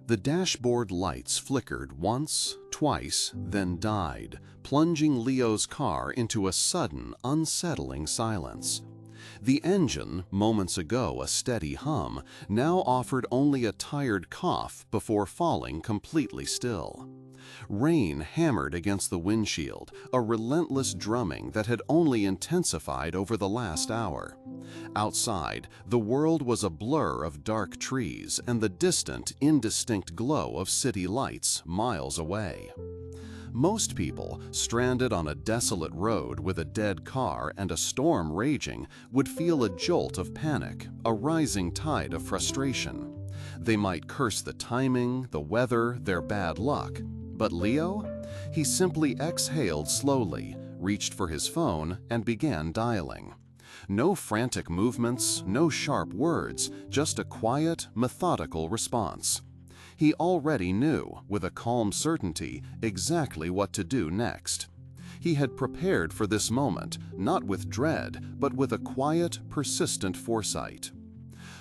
The dashboard lights flickered once, twice, then died, plunging Leo's car into a sudden, unsettling silence. The engine, moments ago a steady hum, now offered only a tired cough before falling completely still. Rain hammered against the windshield, a relentless drumming that had only intensified over the last hour. Outside, the world was a blur of dark trees and the distant, indistinct glow of city lights miles away. Most people, stranded on a desolate road with a dead car and a storm raging, would feel a jolt of panic, a rising tide of frustration. They might curse the timing, the weather, their bad luck. But Leo? He simply exhaled slowly, reached for his phone, and began dialing. No frantic movements, no sharp words, just a quiet, methodical response. He already knew, with a calm certainty, exactly what to do next. He had prepared for this moment, not with dread, but with a quiet, persistent foresight.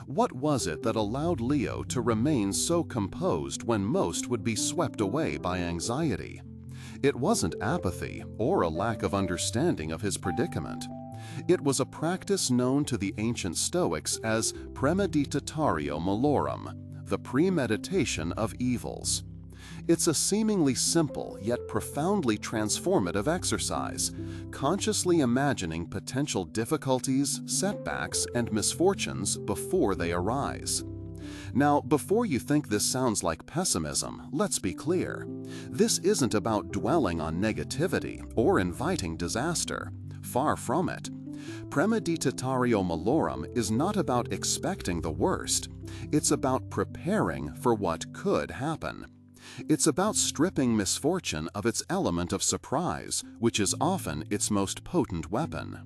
What was it that allowed Leo to remain so composed when most would be swept away by anxiety? It wasn't apathy or a lack of understanding of his predicament. It was a practice known to the ancient Stoics as premeditatio malorum, the premeditation of evils. It's a seemingly simple yet profoundly transformative exercise, consciously imagining potential difficulties, setbacks, and misfortunes before they arise. Now, before you think this sounds like pessimism, let's be clear. This isn't about dwelling on negativity or inviting disaster. Far from it. Premeditatio malorum is not about expecting the worst. It's about preparing for what could happen. It's about stripping misfortune of its element of surprise, which is often its most potent weapon.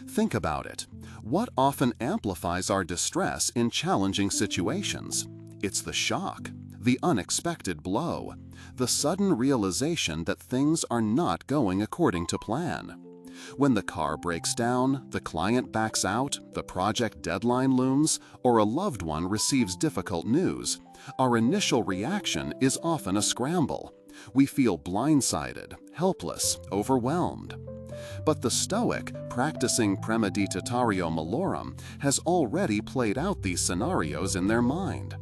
Think about it. What often amplifies our distress in challenging situations? It's the shock, the unexpected blow, the sudden realization that things are not going according to plan. When the car breaks down, the client backs out, the project deadline looms, or a loved one receives difficult news, our initial reaction is often a scramble. We feel blindsided, helpless, overwhelmed. But the Stoic, practicing premeditatio malorum, has already played out these scenarios in their mind.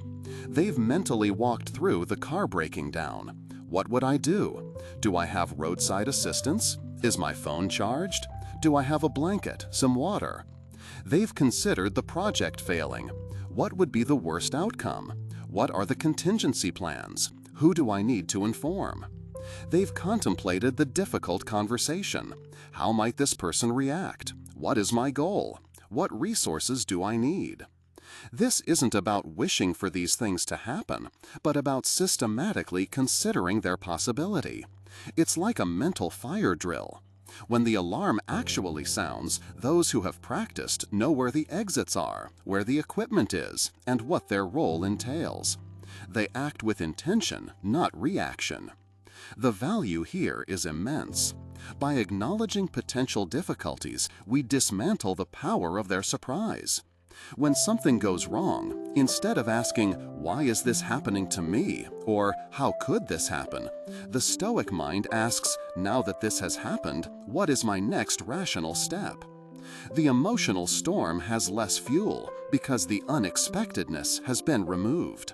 They've mentally walked through the car breaking down. What would I do? Do I have roadside assistance? Is my phone charged? Do I have a blanket, some water? They've considered the project failing. What would be the worst outcome? What are the contingency plans? Who do I need to inform? They've contemplated the difficult conversation. How might this person react? What is my goal? What resources do I need? This isn't about wishing for these things to happen, but about systematically considering their possibility. It's like a mental fire drill. When the alarm actually sounds, those who have practiced know where the exits are, where the equipment is, and what their role entails. They act with intention, not reaction. The value here is immense. By acknowledging potential difficulties, we dismantle the power of their surprise. When something goes wrong, instead of asking, "Why is this happening to me?" or "How could this happen?" the Stoic mind asks, "Now that this has happened, what is my next rational step?" The emotional storm has less fuel because the unexpectedness has been removed.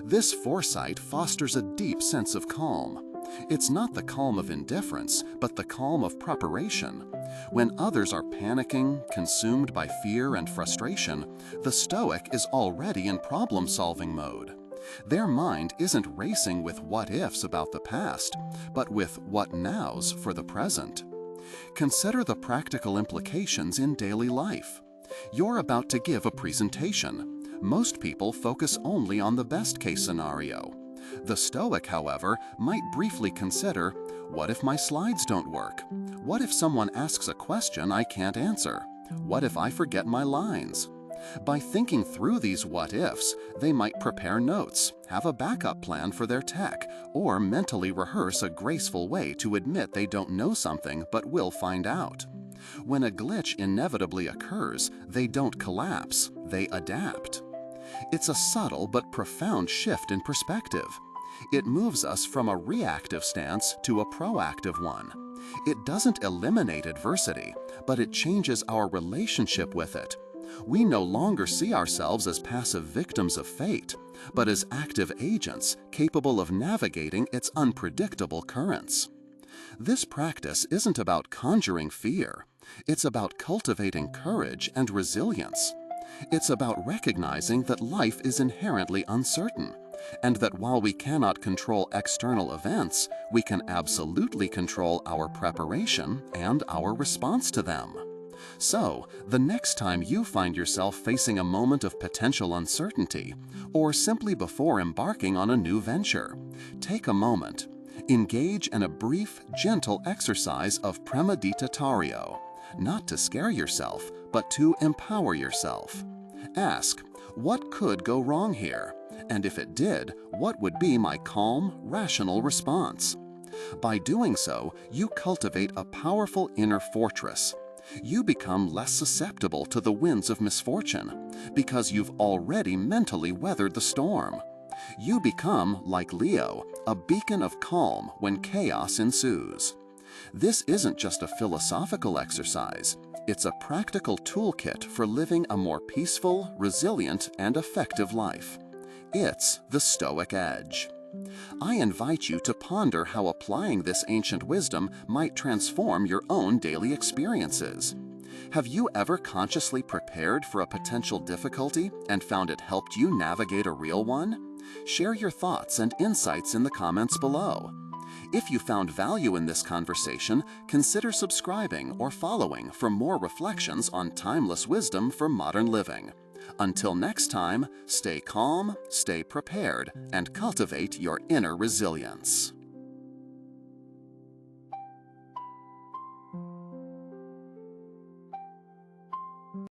This foresight fosters a deep sense of calm. It's not the calm of indifference, but the calm of preparation. When others are panicking, consumed by fear and frustration, the Stoic is already in problem-solving mode. Their mind isn't racing with what-ifs about the past, but with what-nows for the present. Consider the practical implications in daily life. You're about to give a presentation. Most people focus only on the best-case scenario. The Stoic, however, might briefly consider, what if my slides don't work? What if someone asks a question I can't answer? What if I forget my lines? By thinking through these what-ifs, they might prepare notes, have a backup plan for their tech, or mentally rehearse a graceful way to admit they don't know something but will find out. When a glitch inevitably occurs, they don't collapse, they adapt. It's a subtle but profound shift in perspective. It moves us from a reactive stance to a proactive one. It doesn't eliminate adversity, but it changes our relationship with it. We no longer see ourselves as passive victims of fate, but as active agents capable of navigating its unpredictable currents. This practice isn't about conjuring fear. It's about cultivating courage and resilience. It's about recognizing that life is inherently uncertain, and that while we cannot control external events, we can absolutely control our preparation and our response to them. So, the next time you find yourself facing a moment of potential uncertainty, or simply before embarking on a new venture, take a moment. Engage in a brief, gentle exercise of premeditatio, not to scare yourself, but to empower yourself. Ask, what could go wrong here? And if it did, what would be my calm, rational response? By doing so, you cultivate a powerful inner fortress. You become less susceptible to the winds of misfortune because you've already mentally weathered the storm. You become, like Leo, a beacon of calm when chaos ensues. This isn't just a philosophical exercise. It's a practical toolkit for living a more peaceful, resilient, and effective life. It's the Stoic Edge. I invite you to ponder how applying this ancient wisdom might transform your own daily experiences. Have you ever consciously prepared for a potential difficulty and found it helped you navigate a real one? Share your thoughts and insights in the comments below. If you found value in this conversation, consider subscribing or following for more reflections on timeless wisdom for modern living. Until next time, stay calm, stay prepared, and cultivate your inner resilience.